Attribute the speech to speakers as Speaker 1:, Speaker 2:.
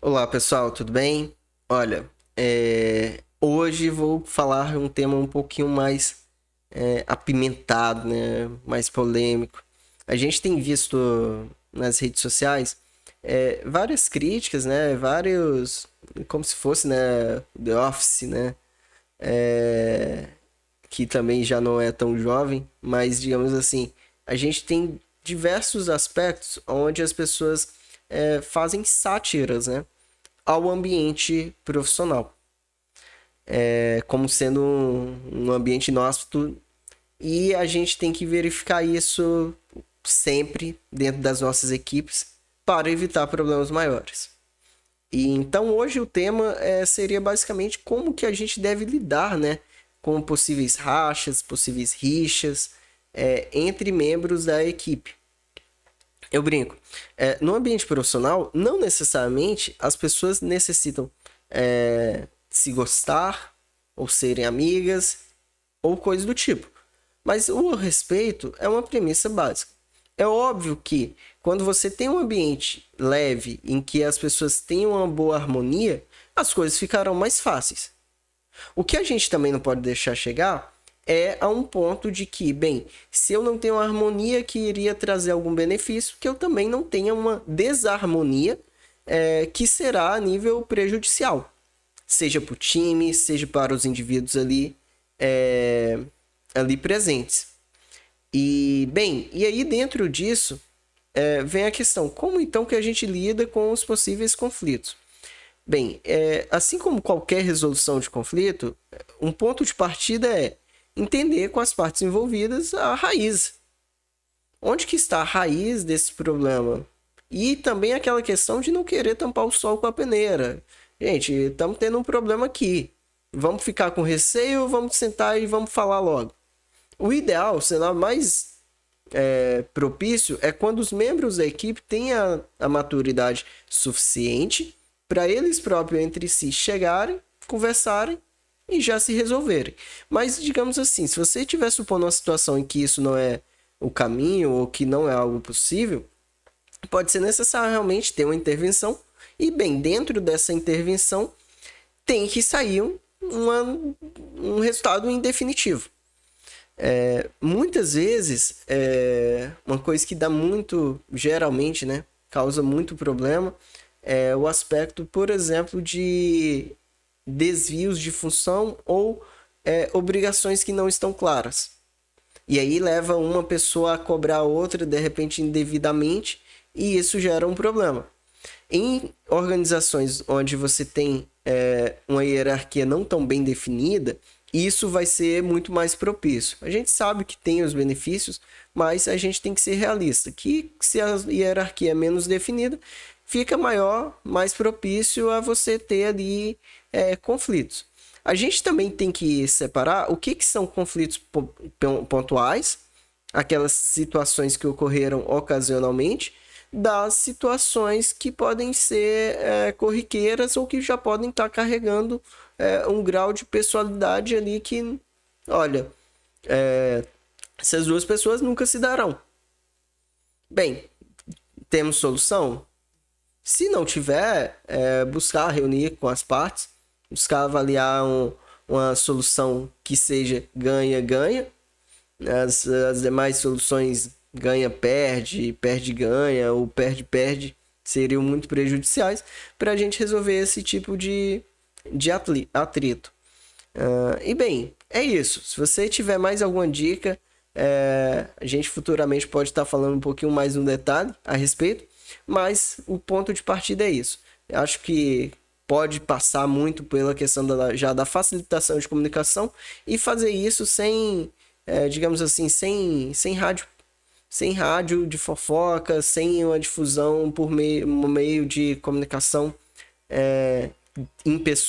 Speaker 1: Olá pessoal, tudo bem? Olha, hoje vou falar um tema um pouquinho mais apimentado, né? Mais polêmico. A gente tem visto nas redes sociais várias críticas, né? Vários, como se fosse, né? The Office, né? É, que também já não é tão jovem, mas digamos assim, a gente tem diversos aspectos onde as pessoas fazem sátiras, né? Ao ambiente profissional, como sendo um ambiente inóspito, e a gente tem que verificar isso sempre dentro das nossas equipes para evitar problemas maiores. E então hoje o tema seria basicamente como que a gente deve lidar, né, com possíveis rachas, possíveis rixas entre membros da equipe. Eu brinco. No ambiente profissional, não necessariamente as pessoas necessitam se gostar, ou serem amigas, ou coisa do tipo. Mas o respeito é uma premissa básica. É óbvio que quando você tem um ambiente leve em que as pessoas têm uma boa harmonia, as coisas ficarão mais fáceis. O que a gente também não pode deixar chegar é a um ponto de que, bem, se eu não tenho uma harmonia que iria trazer algum benefício, que eu também não tenha uma desarmonia que será a nível prejudicial, seja para o time, seja para os indivíduos ali presentes. E, bem, e aí dentro disso vem a questão, como então que a gente lida com os possíveis conflitos? Bem, assim como qualquer resolução de conflito, um ponto de partida é entender com as partes envolvidas a raiz. Onde que está a raiz desse problema? E também aquela questão de não querer tampar o sol com a peneira. Gente, estamos tendo um problema aqui. Vamos ficar com receio ou vamos sentar e vamos falar logo? O ideal, o cenário mais propício, é quando os membros da equipe têm a maturidade suficiente para eles próprios entre si chegarem, conversarem e já se resolverem. Mas, digamos assim, se você estiver supondo uma situação em que isso não é o caminho ou que não é algo possível, pode ser necessário realmente ter uma intervenção. E, bem, dentro dessa intervenção tem que sair um resultado em definitivo. Muitas vezes, uma coisa que dá muito, geralmente, né, causa muito problema, é o aspecto, por exemplo, de desvios de função ou obrigações que não estão claras. E aí leva uma pessoa a cobrar a outra, de repente, indevidamente, e isso gera um problema. Em organizações onde você tem uma hierarquia não tão bem definida, isso vai ser muito mais propício. A gente sabe que tem os benefícios, mas a gente tem que ser realista, que se a hierarquia é menos definida, fica maior, mais propício a você ter ali conflitos. A gente também tem que separar o que são conflitos pontuais, aquelas situações que ocorreram ocasionalmente, das situações que podem ser corriqueiras ou que já podem estar carregando um grau de pessoalidade ali que, olha, essas duas pessoas nunca se darão. Bem, temos solução? Se não tiver, buscar reunir com as partes, buscar avaliar uma solução que seja ganha-ganha. As demais soluções ganha-perde, perde-ganha ou perde-perde seriam muito prejudiciais para a gente resolver esse tipo de atrito. E bem, é isso. Se você tiver mais alguma dica, a gente futuramente pode estar falando um pouquinho mais no detalhe a respeito, mas o ponto de partida é isso. Eu acho que pode passar muito pela questão já da facilitação de comunicação e fazer isso sem, digamos assim, sem rádio de fofoca, sem uma difusão por meio de comunicação em pessoa.